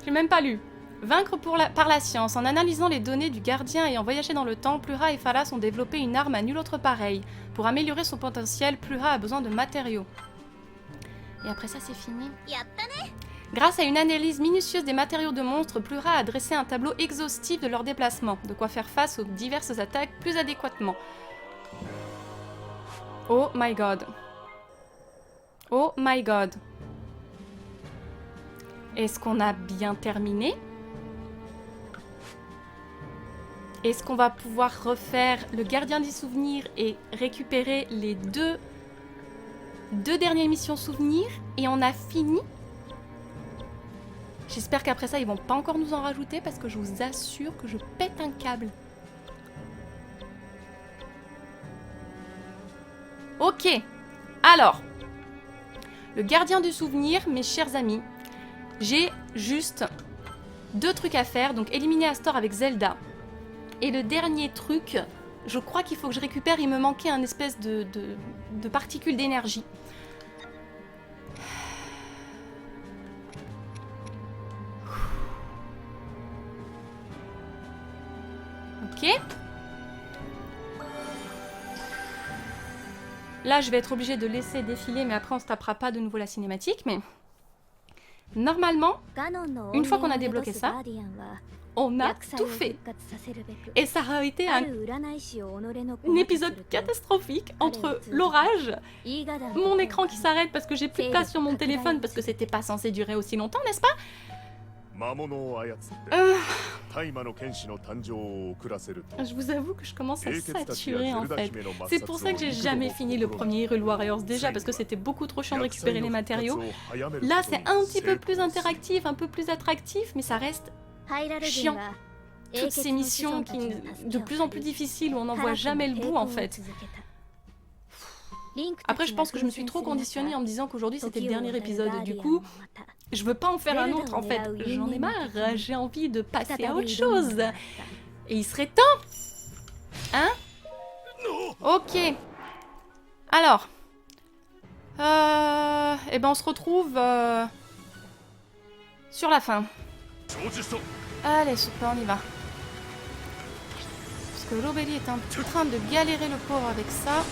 J'ai même pas lu. Vaincre par la science. En analysant les données du gardien ayant voyagé dans le temps, Plura et Phalas ont développé une arme à nul autre pareille. Pour améliorer son potentiel, Plura a besoin de matériaux. Et après ça, c'est fini. やったね。 Grâce à une analyse minutieuse des matériaux de monstres, Plura a dressé un tableau exhaustif de leurs déplacements, de quoi faire face aux diverses attaques plus adéquatement. Oh my god. Oh my god. Est-ce qu'on a bien terminé? Est-ce qu'on va pouvoir refaire le gardien des souvenirs et récupérer les deux dernières missions souvenirs et on a fini? J'espère qu'après ça, ils vont pas encore nous en rajouter parce que je vous assure que je pète un câble. Ok. Alors, le gardien du souvenir, mes chers amis, j'ai juste 2 trucs à faire. Donc, éliminer Astor avec Zelda. Et le dernier truc, je crois qu'il faut que je récupère. Il me manquait un espèce de particule d'énergie. Ok. Là, je vais être obligée de laisser défiler, mais après, on se tapera pas de nouveau la cinématique. Mais normalement, une fois qu'on a débloqué ça, on a tout fait. Et ça a été un épisode catastrophique entre l'orage, mon écran qui s'arrête parce que j'ai plus de place sur mon téléphone parce que c'était pas censé durer aussi longtemps, n'est-ce pas? Je vous avoue que je commence à saturer en fait. C'est pour ça que j'ai jamais fini le premier Hyrule Warriors déjà parce que c'était beaucoup trop chiant de récupérer les matériaux. Là c'est un petit peu plus interactif, un peu plus attractif, mais ça reste chiant. Toutes ces missions qui de plus en plus difficiles où on n'en voit jamais le bout en fait. Après je pense que je me suis trop conditionnée en me disant qu'aujourd'hui c'était le dernier épisode et du coup je veux pas en faire un autre en fait. J'en ai marre, j'ai envie de passer à autre chose. Et il serait temps. Hein? Ok. Alors. Eh ben on se retrouve sur la fin. Allez, super, on y va. Parce que Lobelli est en train de galérer le pauvre avec ça.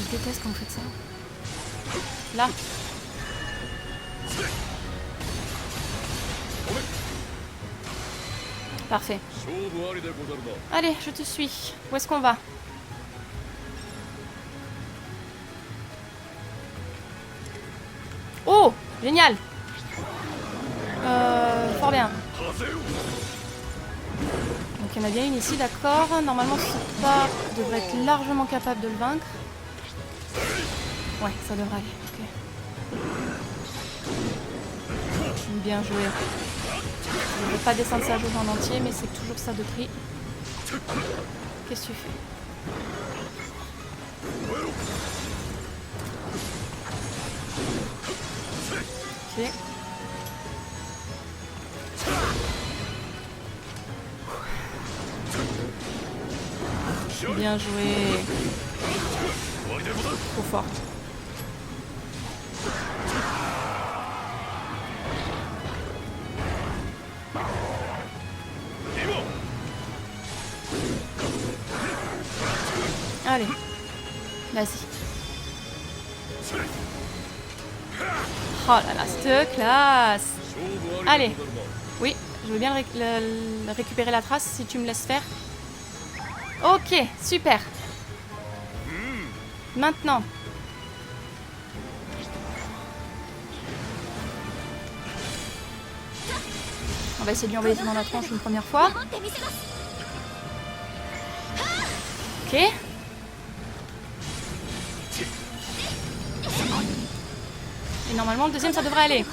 Je déteste quand vous faites ça. Là. Parfait. Allez, je te suis. Où est-ce qu'on va? Oh, génial. Fort bien. Donc il y en a bien une ici, d'accord. Normalement, ce pas devrait être largement capable de le vaincre. Ouais, ça devrait aller. Ok. Bien joué. Je ne vais pas descendre sa jauge en entier, mais c'est toujours ça de prix. Qu'est-ce que tu fais? Ok. Bien joué. Trop fort. Allez, vas-y. Oh là là, cette classe. Allez, oui, je veux bien récupérer la trace si tu me laisses faire. Ok, super. Maintenant. On va essayer de lui envoyer ça dans la tronche une première fois. Ok. Et normalement, le deuxième, ça devrait aller.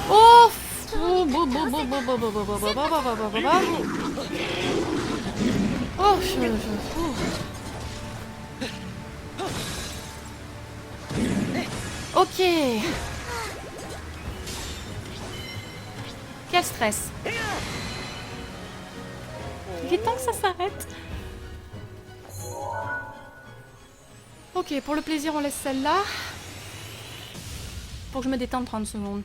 Oh! Oh, Ok. Quel stress. Il est temps que ça s'arrête. Ok, pour le plaisir, on laisse celle-là. Pour que je me détende 30 secondes.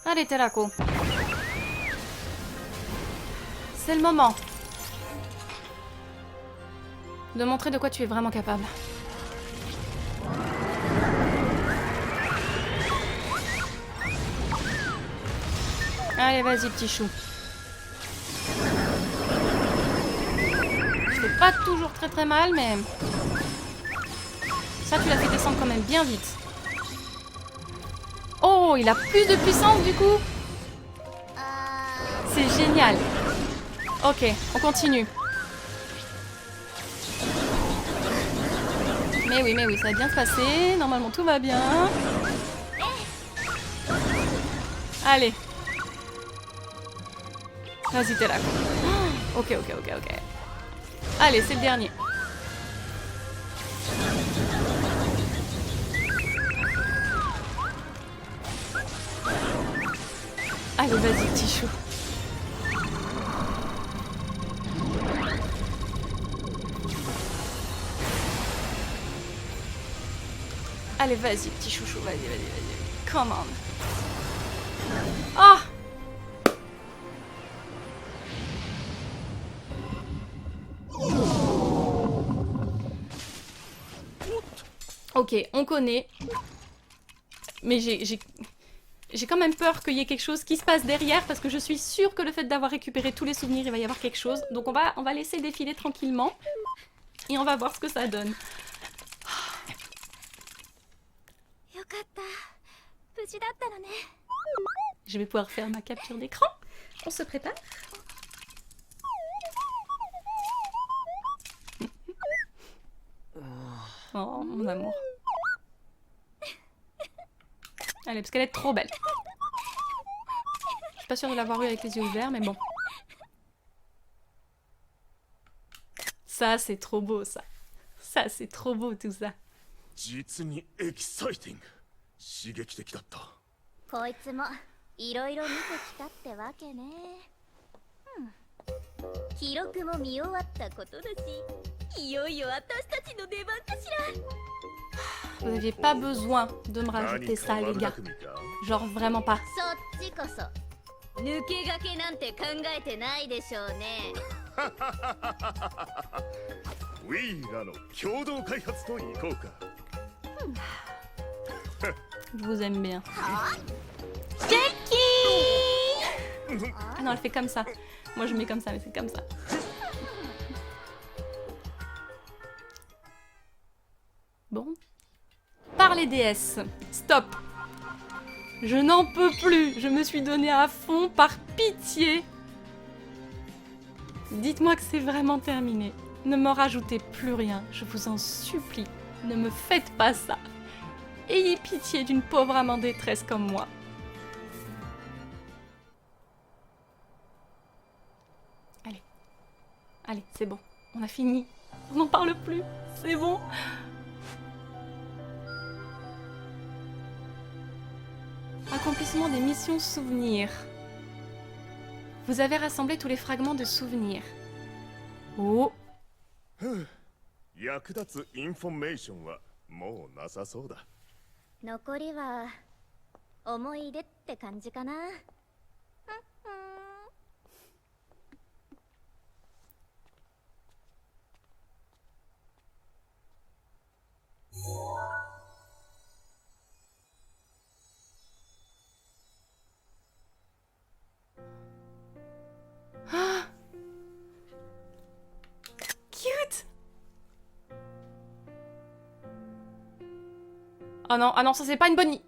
Allez, Terako. C'est le moment de montrer de quoi tu es vraiment capable. Allez, vas-y, petit chou. Je fais pas toujours très mal, mais... Ça, tu l'as fait descendre quand même bien vite. Oh, il a plus de puissance, du coup. C'est génial. Ok, on continue. Mais oui, ça va bien se passer. Normalement, tout va bien. Allez. Vas-y, t'es là. Ok. Allez, c'est le dernier. Allez, vas-y, petit chou. Allez, vas-y, petit chouchou, vas-y. Come on. Ah! Ok, on connaît. Mais j'ai quand même peur qu'il y ait quelque chose qui se passe derrière parce que je suis sûre que le fait d'avoir récupéré tous les souvenirs, il va y avoir quelque chose. Donc on va laisser défiler tranquillement et on va voir ce que ça donne. Je vais pouvoir faire ma capture d'écran. On se prépare. Oh, mon amour. Allez, parce qu'elle est trop belle. Je suis pas sûre de l'avoir eu avec les yeux ouverts, mais bon. Ça, c'est trop beau, ça. Ça, c'est trop beau, tout ça. 実にエキサイティング刺激的だったこいつもいろいろ見てきたってわけね。記録も見終わったことだし、いよいよ私たちの出番かしら。 Vous n'aviez pas besoin de me rajouter ça, les gars. Genre, vraiment pas. そっちこそ抜け駆けなんて考えてないでしょうね。ウィーらの共同開発といこうか Je vous aime bien. Jackie! Ah non, elle fait comme ça. Moi, je mets comme ça, mais c'est comme ça. Bon. Par les déesses. Stop. Je n'en peux plus. Je me suis donné à fond par pitié. Dites-moi que c'est vraiment terminé. Ne me rajoutez plus rien. Je vous en supplie. Ne me faites pas ça. Ayez pitié d'une pauvre âme en détresse comme moi. Allez. Allez, c'est bon. On a fini. On n'en parle plus. C'est bon. Accomplissement des missions souvenirs. Vous avez rassemblé tous les fragments de souvenirs. Oh. 役立つインフォメーションはもうなさそうだ残りは思い出って感じかな。Ah. Cute. Oh non, ah non, ça c'est pas une bonne idée.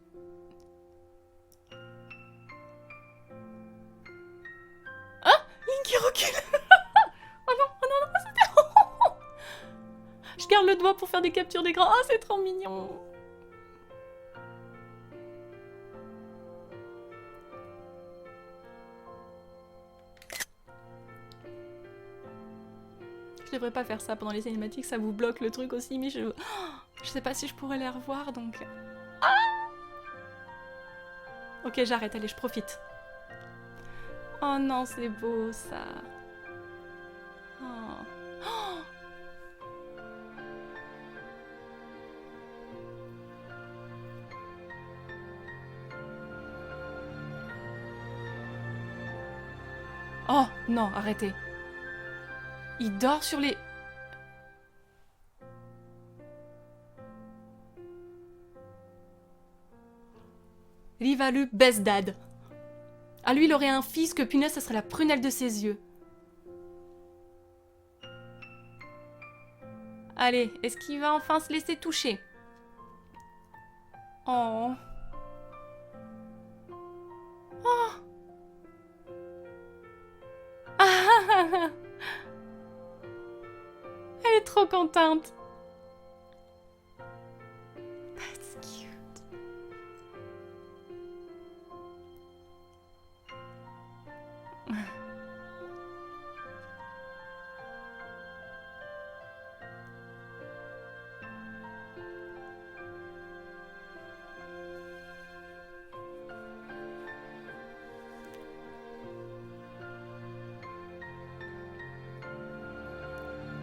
Ah, Link qui recule. Oh non, c'était horrible. des captures d'écran. Oh, c'est trop mignon. Je devrais pas faire ça pendant les cinématiques, ça vous bloque le truc aussi, mais je sais pas si je pourrais les revoir, donc... Ah, ok, j'arrête, allez, je profite. Oh non, c'est beau, ça. Oh. Oh non, arrêtez. Il dort sur les... Rivalu Besdad. À lui, il aurait un fils que punaise, ça serait la prunelle de ses yeux. Allez, est-ce qu'il va enfin se laisser toucher? Oh. Oh. Ah. Elle est trop contente. That's cute.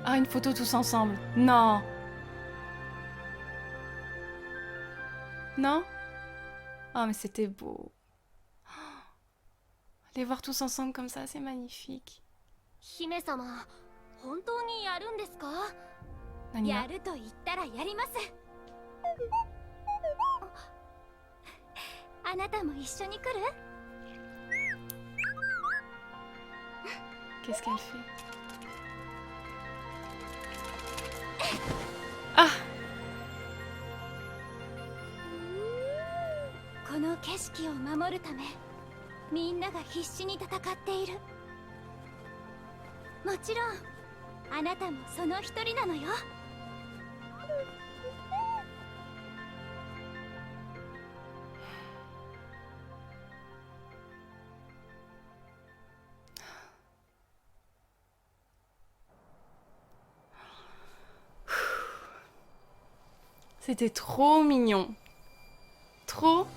Ah, une photo tous ensemble. Non. Non? Ah, mais c'était beau. Les voir tous ensemble comme ça, c'est magnifique. 姫様、本当にやるんですか？何が？やると言ったらやります。あなたも一緒に来る？ Qu'est-ce qu'elle fait? Ah! この景色を守るため、みんなが必死に戦っている。もちろん、あなたもその一人なのよ。C'était trop mignon. Trop,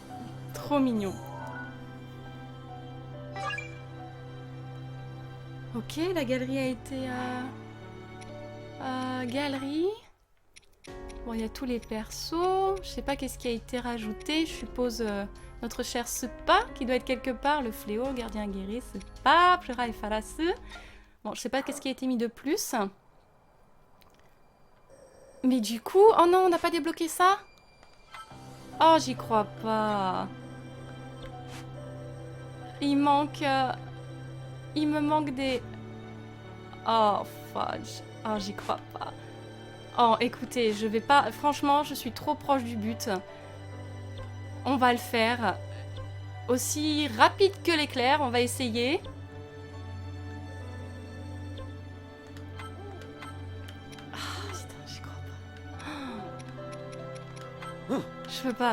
trop mignon. Ok, la galerie a été... galerie. Bon, il y a tous les persos. Je sais pas qu'est-ce qui a été rajouté. Je suppose notre cher Supa, qui doit être quelque part. Le fléau, le gardien guéri, Supa, Plera et Farasu. Bon, je sais pas qu'est-ce qui a été mis de plus. Mais du coup... Oh non, on n'a pas débloqué ça? Oh, j'y crois pas. Il manque... Il me manque des... Oh, fudge. Oh, j'y crois pas. Oh, écoutez, je vais pas... Franchement, je suis trop proche du but. On va le faire. Aussi rapide que l'éclair, on va essayer.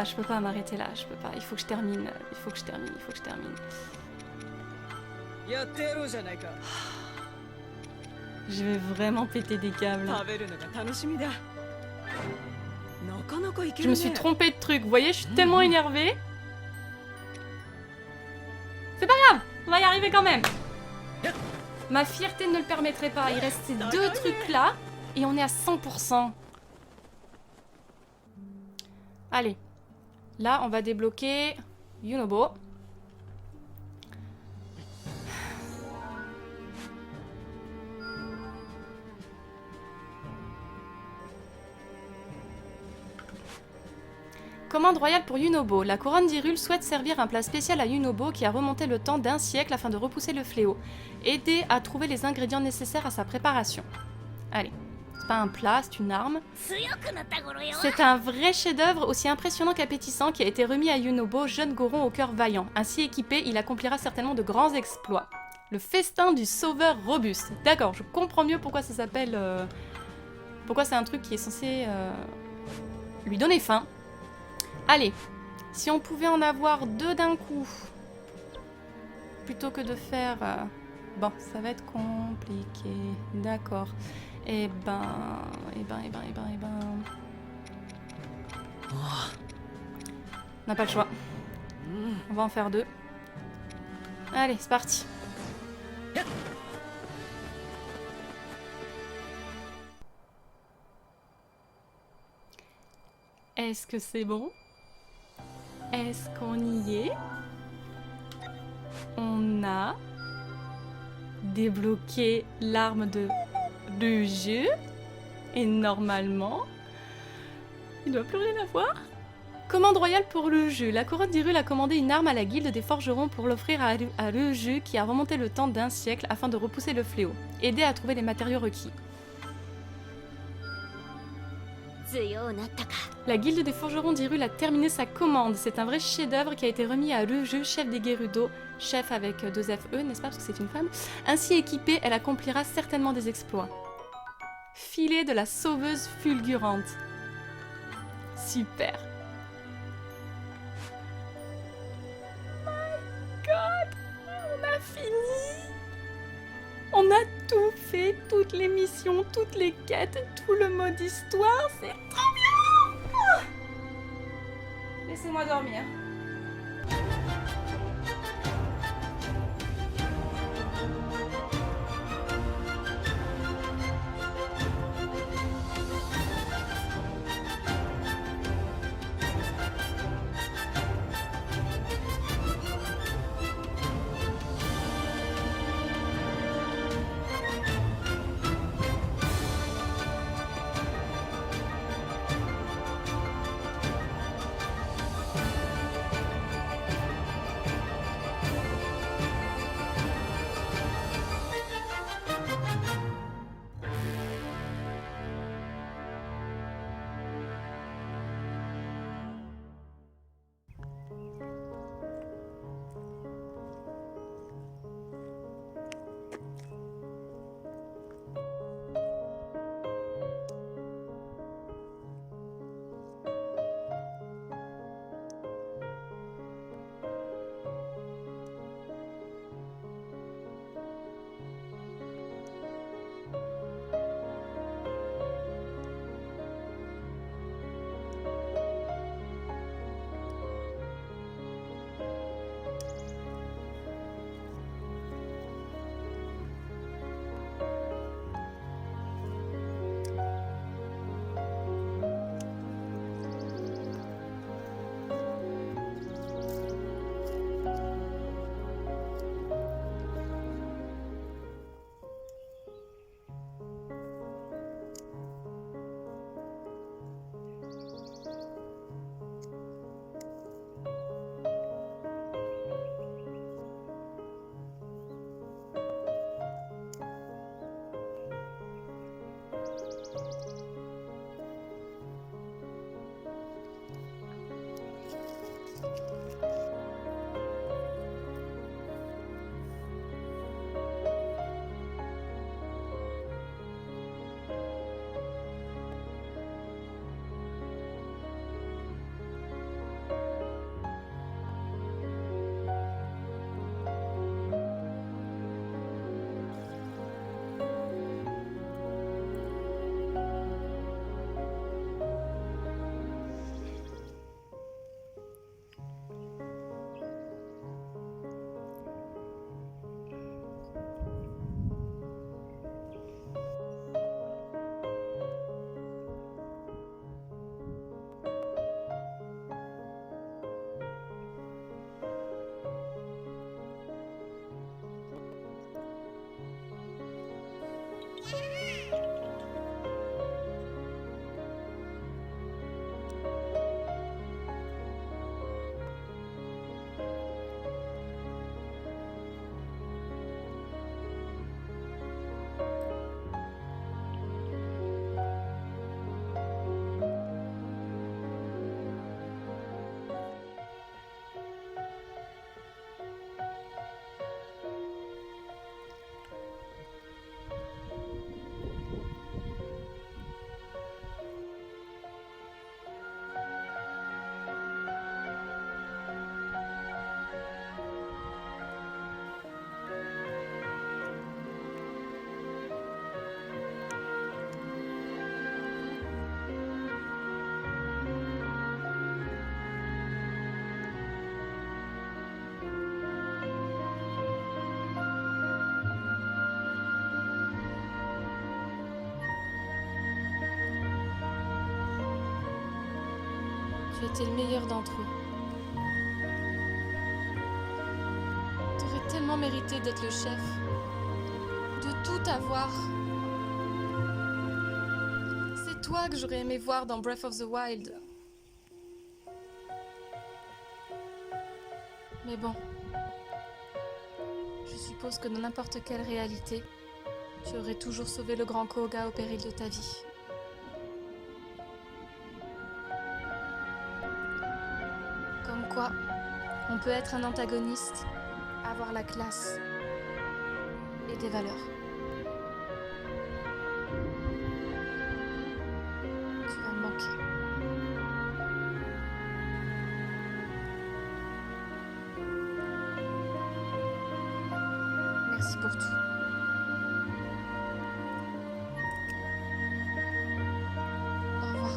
Je peux pas m'arrêter là, je peux pas. Il faut que je termine, il faut que je termine. Je vais vraiment péter des câbles. Je me suis trompée de truc, vous voyez, je suis tellement énervée. C'est pas grave, on va y arriver quand même. Ma fierté ne le permettrait pas, il reste ces deux trucs là et on est à 100%. Allez, là on va débloquer Yunobo. Commande royale pour Yunobo. La couronne d'Hyrule souhaite servir un plat spécial à Yunobo qui a remonté le temps d'1 siècle afin de repousser le fléau. Aider à trouver les ingrédients nécessaires à sa préparation. Allez. C'est pas un plat, c'est une arme. C'est un vrai chef-d'œuvre aussi impressionnant qu'appétissant qui a été remis à Yunobo, jeune Goron au cœur vaillant. Ainsi équipé, il accomplira certainement de grands exploits. Le festin du sauveur robuste. D'accord, je comprends mieux pourquoi ça s'appelle Pourquoi c'est un truc qui est censé lui donner faim. Allez, si on pouvait en avoir 2 d'un coup, plutôt que de faire... Bon, ça va être compliqué, d'accord. Eh ben... On n'a pas le choix. On va en faire 2. Allez, c'est parti. Est-ce que c'est bon? Est-ce qu'on y est? On a débloqué l'arme de jeu. Et normalement, il doit plus rien avoir. Commande royale pour le jeu. La couronne d'Hyrule a commandé une arme à la guilde des forgerons pour l'offrir à le jeu qui a remonté le temps d'1 siècle afin de repousser le fléau. Aider à trouver les matériaux requis. La guilde des forgerons d'Hyrule a terminé sa commande. C'est un vrai chef-d'œuvre qui a été remis à le jeu, chef des Gerudo, chef avec 2 FE, n'est-ce pas, parce que c'est une femme. Ainsi équipée, elle accomplira certainement des exploits. Filet de la sauveuse fulgurante. Super. My God, on a fini. On a tout fait, toutes les missions, toutes les quêtes, tout le mode histoire, c'est trop bien. Ah. Laissez-moi dormir. Tu étais le meilleur d'entre eux. T'aurais tellement mérité d'être le chef. De tout avoir. C'est toi que j'aurais aimé voir dans Breath of the Wild. Mais bon. Je suppose que dans n'importe quelle réalité, tu aurais toujours sauvé le grand Koga au péril de ta vie. Comme quoi, on peut être un antagoniste, avoir la classe et des valeurs. Tu vas me manquer. Merci pour tout. Au revoir.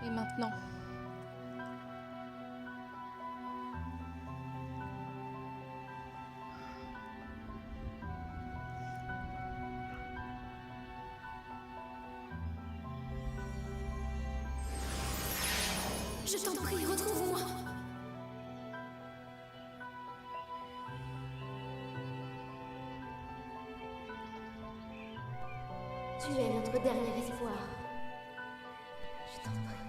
Et maintenant? Je t'en prie, retrouve-moi. Tu es notre dernier espoir. Je t'en prie.